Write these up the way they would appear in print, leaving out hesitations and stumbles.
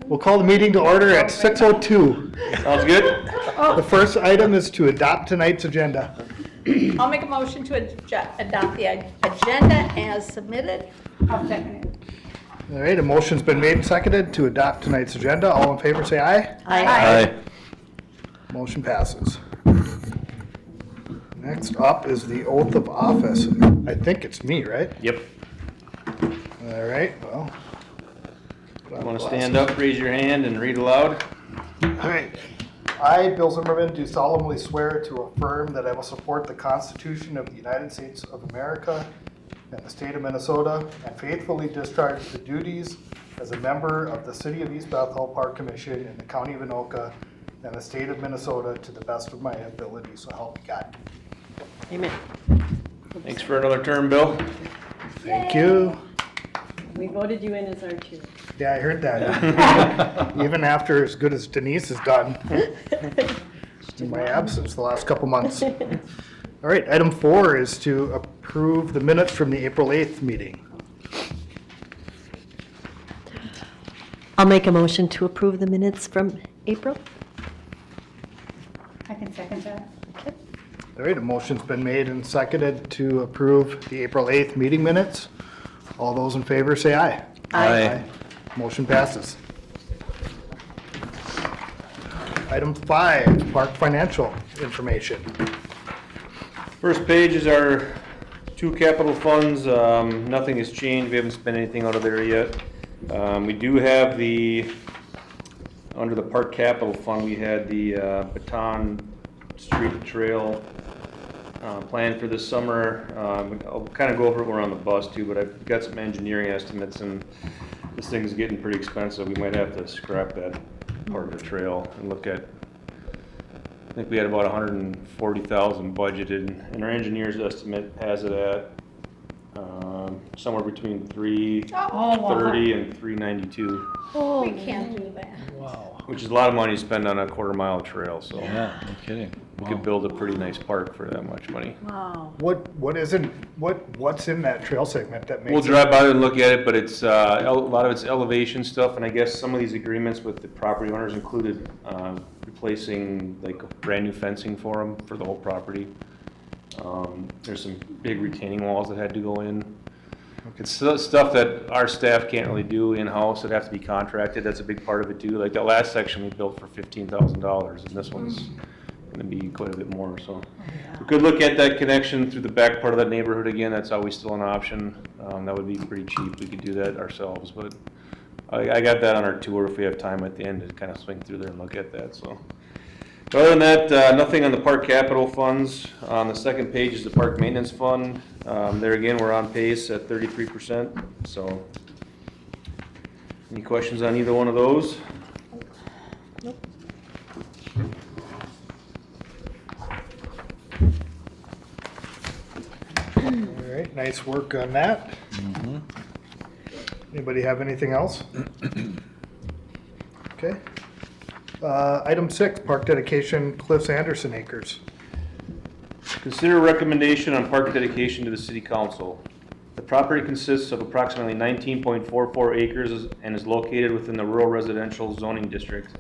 We'll call the meeting to order at 6:02. Sounds good. The first item is to adopt tonight's agenda. I'll make a motion to adopt the agenda as submitted. I'll second it. All right, a motion's been made and seconded to adopt tonight's agenda. All in favor, say aye. Aye. Motion passes. Next up is the oath of office. I think it's me, right? Yep. All right, well. Want to stand up, raise your hand, and read aloud? All right. I, Bill Zimmerman, do solemnly swear to affirm that I will support the Constitution of the United States of America and the state of Minnesota, and faithfully discharge the duties as a member of the City of East Bethel Park Commission in the County of Anoka and the state of Minnesota to the best of my ability, so help me God. Amen. Thanks for another term, Bill. Thank you. We voted you in as our chair. Yeah, I heard that. Even after as good as Denise has done in my absence the last couple months. All right, item 4 is to approve the minutes from the April 8th meeting. I'll make a motion to approve the minutes from April. I can second that. Okay. All right, a motion's been made and seconded to approve the April 8th meeting minutes. All those in favor say aye. Aye. Motion passes. Item 5, park financial information. First page is our 2 capital funds. Nothing has changed. We haven't spent anything out of there yet. We do have under the park capital fund, we had the Baton Street Trail planned for this summer. I'll kind of go over it when we're on the bus too, but I've got some engineering estimates, and this thing's getting pretty expensive. We might have to scrap that part of the trail and look at, I think we had about $140,000 budgeted, and our engineer's estimate has it at somewhere between $330 and $392, Oh, We can't do that. Wow. which is a lot of money to spend on a quarter-mile trail. So Yeah, no kidding. we could build a pretty nice park for that much money. wow. What's in that trail segment that makes We'll it? drive by and look at it, but it's a lot of it's elevation stuff, and I guess some of these agreements with the property owners included replacing like brand new fencing for them for the whole property. There's some big retaining walls that had to go in. It's stuff that our staff can't really do in-house. It'd have to be contracted. That's a big part of it too. Like that last section we built for $15,000, and this one's going to be quite a bit more. So we could look at that connection through the back part of that neighborhood again. That's always still an option. That would be pretty cheap. We could do that ourselves, but I got that on our tour if we have time at the end to kind of swing through there and look at that. So. But other than that, nothing on the park capital funds. On the second page is the park maintenance fund. There again, we're on pace at 33%. So, any questions on either one of those? Nope. All right, nice work on that. Anybody have anything else? Okay. Item 6, park dedication, Cliffs Anderson Acres. Consider recommendation on park dedication to the city council. The property consists of approximately 19.44 acres and is located within the rural residential zoning district.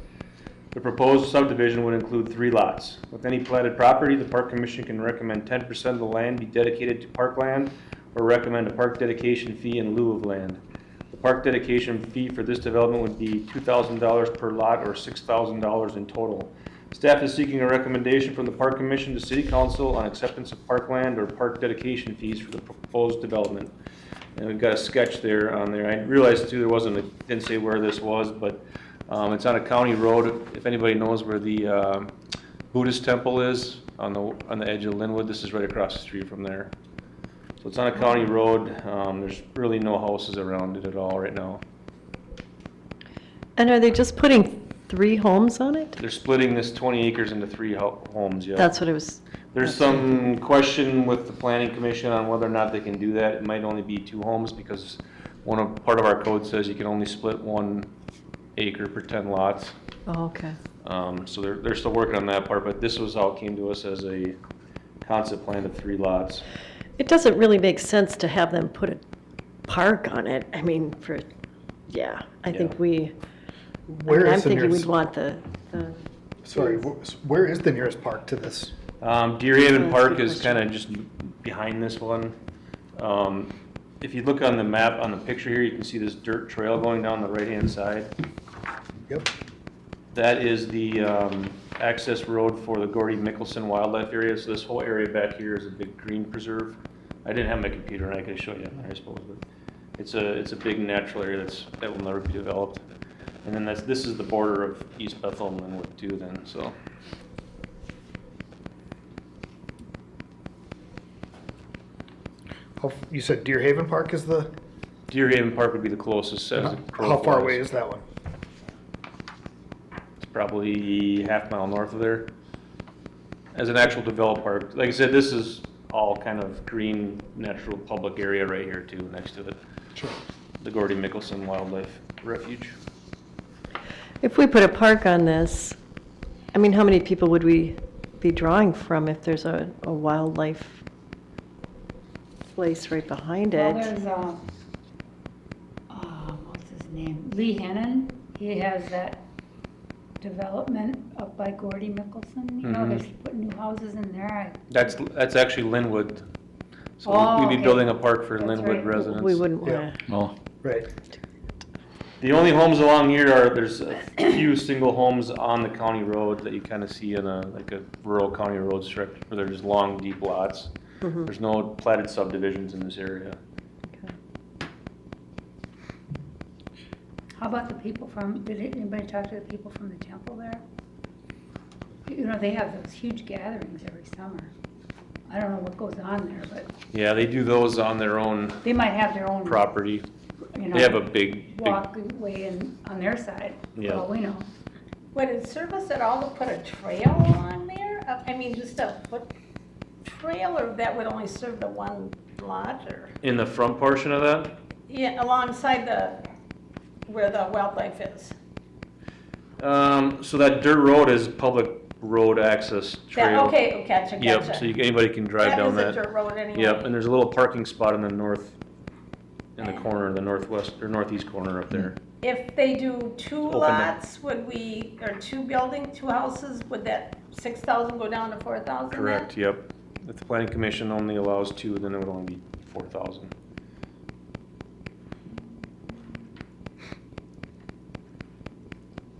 The proposed subdivision would include 3 lots. With any platted property, the Park Commission can recommend 10% of the land be dedicated to parkland or recommend a park dedication fee in lieu of land. The park dedication fee for this development would be $2,000 per lot or $6,000 in total. Staff is seeking a recommendation from the Park Commission to City Council on acceptance of parkland or park dedication fees for the proposed development. And we've got a sketch there on there. I realized too didn't say where this was, but it's on a county road. If anybody knows where the Buddhist temple is on the edge of Linwood, this is right across the street from there. So it's on a county road. There's really no houses around it at all right now. And are they just putting 3 homes on it? They're splitting this 20 acres into 3 homes, yeah. That's what it was. There's some question with the planning commission on whether or not they can do that. It might only be 2 homes because part of our code says you can only split 1 acre per 10 lots. Oh, okay. So they're still working on that part, but this was how it came to us as a concept plan of 3 lots. It doesn't really make sense to have them put a park on it. I mean, Yeah, I think we, Where I'm is the thinking we'd nearest, want the, sorry, where is the nearest park to this? Deer Haven That's a Park good is kind of just behind this one. If you look on the map, on the picture here, you can see this dirt trail going down the right-hand side. Yep. That is the access road for the Gordy Mickelson Wildlife Area. So this whole area back here is a big green preserve. I didn't have my computer and I could show you, I suppose, but it's a big natural area that will never be developed. And then this is the border of East Bethel and Linwood too. Then so. You said Deer Haven Park is the, Deer Haven Park would be the closest. As the crow how far flies. away is that one? It's probably half-mile north of there. As an actual developed park, like I said, this is all kind of green, natural public area right here too, next to it. Sure. The Gordy Mickelson Wildlife Refuge. if we put a park on this, I mean, how many people would we be drawing from if there's a wildlife place right behind Well, it? there's, what's his name? Lee Hennon. He has that development up by Gordy Mickelson. You know, Mhm. they're putting new houses in there. That's actually Linwood. So Oh, we'd be okay. building a park for That's Linwood right. residents. We wouldn't Yeah. want to. Right. The only homes along here there's a few single homes on the county road that you kind of see in like a rural county road stretch where there's long, deep lots. There's no platted subdivisions in this area. How about the people from, did anybody talk to the people from the temple there? You know, they have those huge gatherings every summer. I don't know what goes on there, but Yeah, they do those on their own they might have their own, property. you They have a know, big walkway on their side, for Yeah. all we know. Would it serve us at all to put a trail on there? I mean, just a foot trail, or that would only serve the one lot, or? in the front portion of that. Yeah, alongside where the wildlife is. So that dirt road is public road access trail. Okay, gotcha, Yep, gotcha. so anybody can drive down That is that. a dirt road anyway. Yep, and there's a little parking spot in the corner, the northwest or northeast corner up there. If they do two Open lots, or two houses, would that 6,000 go down to 4,000 then? Correct, yep. If the planning commission only allows two, then it would only be 4,000.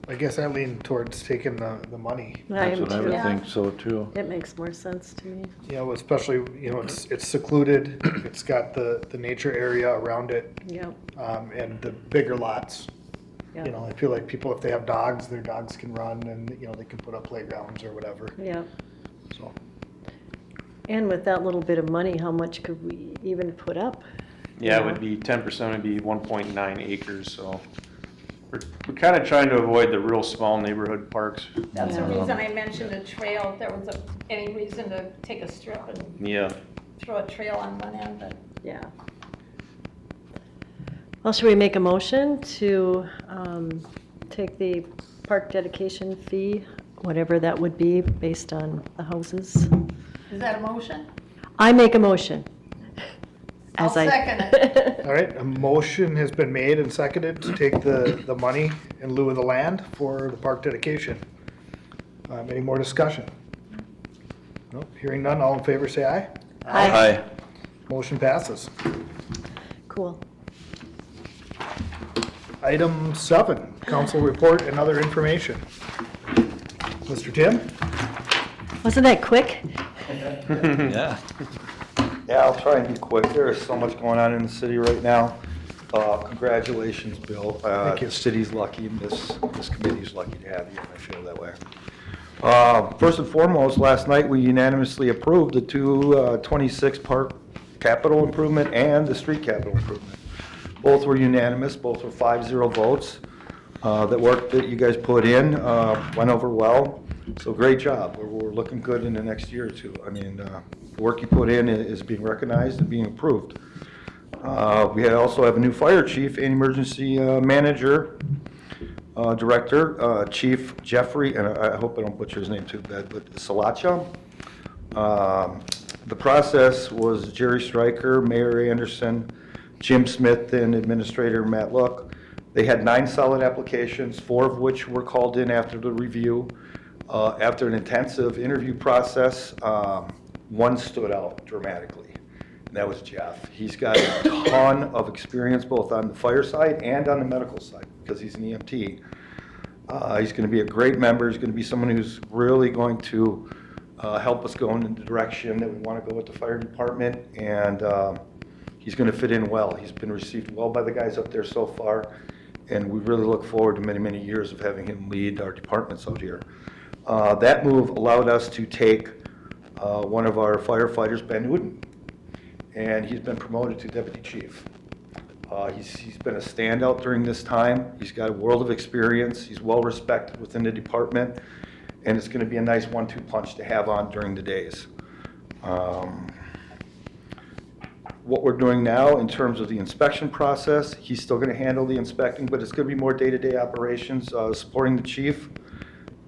I guess I lean towards taking the money. I am That's what I too. would Yeah. think so too. It makes more sense to me. You know, especially, you know, it's secluded, it's got the nature area around it, Yep, and the bigger lots. Yeah. You know, I feel like people, if they have dogs, their dogs can run and, you know, they can put up playgrounds or whatever, yep. so. And with that little bit of money, how much could we even put up? Yeah, it would be 10% would be 1.9 acres, so we're kind of trying to avoid the real small neighborhood parks. That's the Yeah. reason I mentioned a trail, if there was any reason to take a strip and Yeah. throw a trail on one end, but Yeah. Well, should we make a motion to take the park dedication fee, whatever that would be, based on the houses? is that a motion? I make a motion. I'll second it. All right, a motion has been made and seconded to take the money in lieu of the land for the park dedication. Any more discussion? Nope, hearing none, all in favor say aye. Aye. Motion passes. Cool. Item 7, council report and other information. Mr. Tim? Wasn't that quick? Yeah. Yeah, I'll try and be quick. There is so much going on in the city right now. Congratulations, Bill. Thank you. The city's lucky, and this committee's lucky to have you, and I feel that way. First and foremost, last night we unanimously approved the 226 park capital improvement and the street capital improvement. Both were unanimous, both were 5-0 votes. That work that you guys put in went over well, so great job. We're looking good in the next year or two. I mean, the work you put in is being recognized and being approved. We also have a new fire chief and emergency manager, director, Chief Jeffrey, and I hope I don't butcher his name too bad, but Salacha. The process was Jerry Stryker, Mayor Anderson, Jim Smith, and Administrator Matt Luck. They had 9 solid applications, 4 of which were called in after the review. After an intensive interview process, one stood out dramatically, and that was Jeff. He's got a ton of experience both on the fire side and on the medical side because he's an EMT. He's going to be a great member. He's going to be someone who's really going to help us go in the direction that we want to go with the fire department, and he's going to fit in well. He's been received well by the guys up there so far, and we really look forward to many, many years of having him lead our departments out here. That move allowed us to take one of our firefighters, Ben Wooden, and he's been promoted to deputy chief. He's been a standout during this time. He's got a world of experience. He's well respected within the department, and it's going to be a nice 1-2 punch to have on during the days. What we're doing now in terms of the inspection process, he's still going to handle the inspecting, but it's going to be more day-to-day operations, supporting the chief.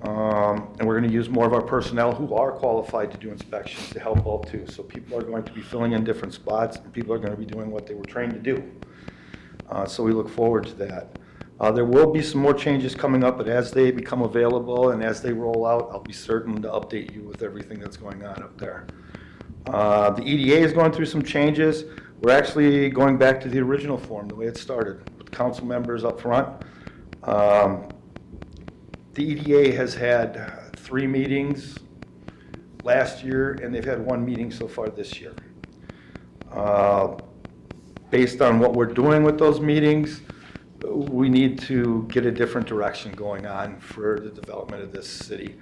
And we're going to use more of our personnel who are qualified to do inspections to help out too. So people are going to be filling in different spots, and people are going to be doing what they were trained to do. So we look forward to that. There will be some more changes coming up, but as they become available and as they roll out, I'll be certain to update you with everything that's going on up there. The EDA is going through some changes. We're actually going back to the original form, the way it started, with council members up front. The EDA has had 3 meetings last year, and they've had 1 meeting so far this year. Based on what we're doing with those meetings, we need to get a different direction going on for the development of this city.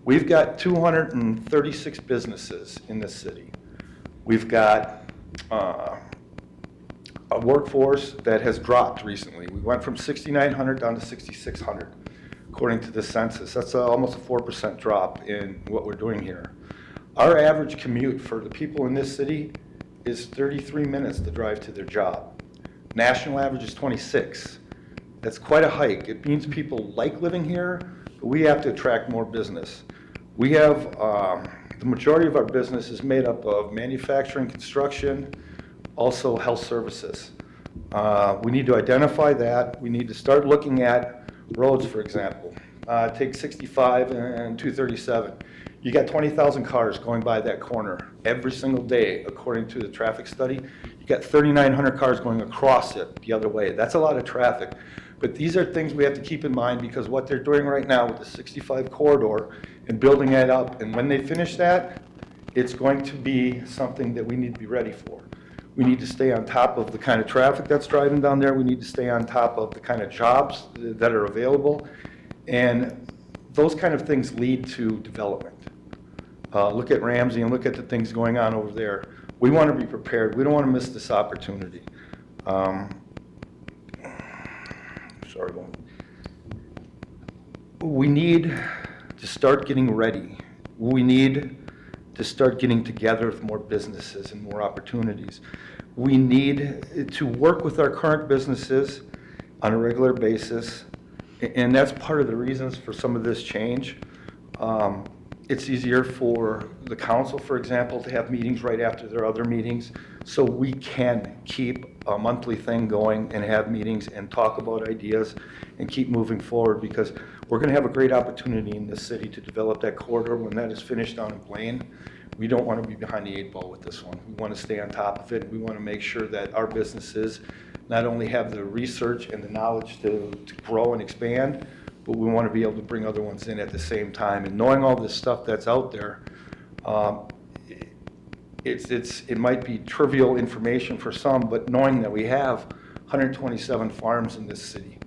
We've got 236 businesses in this city. We've got a workforce that has dropped recently. We went from 6,900 down to 6,600. According to the census. That's almost a 4% drop in what we're doing here. Our average commute for the people in this city is 33 minutes to drive to their job. National average is 26. That's quite a hike. It means people like living here, but we have to attract more business. We have, the majority of our business is made up of manufacturing, construction, also health services. We need to identify that. We need to start looking at roads, for example. Take 65 and 237. You got 20,000 cars going by that corner every single day, according to the traffic study. You got 3,900 cars going across it the other way. That's a lot of traffic. But these are things we have to keep in mind because what they're doing right now with the 65 corridor and building that up, and when they finish that, it's going to be something that we need to be ready for. We need to stay on top of the kind of traffic that's driving down there. We need to stay on top of the kind of jobs that are available. And those kind of things lead to development. Look at Ramsey and look at the things going on over there. We want to be prepared. We don't want to miss this opportunity. We need to start getting ready. We need to start getting together with more businesses and more opportunities. We need to work with our current businesses on a regular basis, and that's part of the reasons for some of this change. It's easier for the council, for example, to have meetings right after their other meetings, so we can keep a monthly thing going and have meetings and talk about ideas and keep moving forward, because we're going to have a great opportunity in this city to develop that corridor when that is finished down in Blaine. We don't want to be behind the 8 ball with this one. We want to stay on top of it. We want to make sure that our businesses not only have the research and the knowledge to grow and expand, but we want to be able to bring other ones in at the same time. And knowing all this stuff that's out there, it might be trivial information for some, but knowing that we have 127 farms in this city,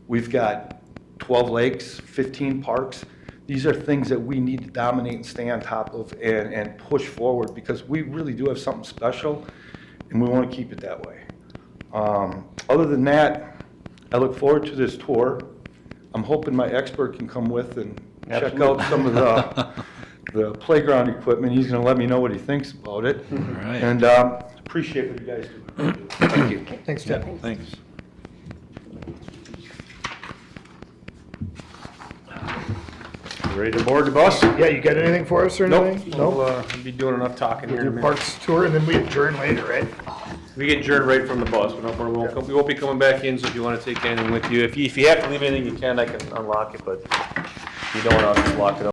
we've got 12 lakes, 15 parks. These are things that we need to dominate and stay on top of and push forward, because we really do have something special, and we want to keep it that way. Other than that, I look forward to this tour. I'm hoping my expert can come with and check out some of the playground equipment. He's going to let me know what he thinks about it. All right. And appreciate what you guys do. Thank you. Thanks, Ted. Thanks. Ready to board the bus? Yeah, you got anything for us or anything? Nope. We'll be doing enough talking here in a We'll do minute. parks tour and then we adjourn later, right? We get adjourned right from the bus. We won't be coming back in, so if you want to take anything with you, if you have to leave anything, you can, I can unlock it, but if you don't, I'll just lock it up.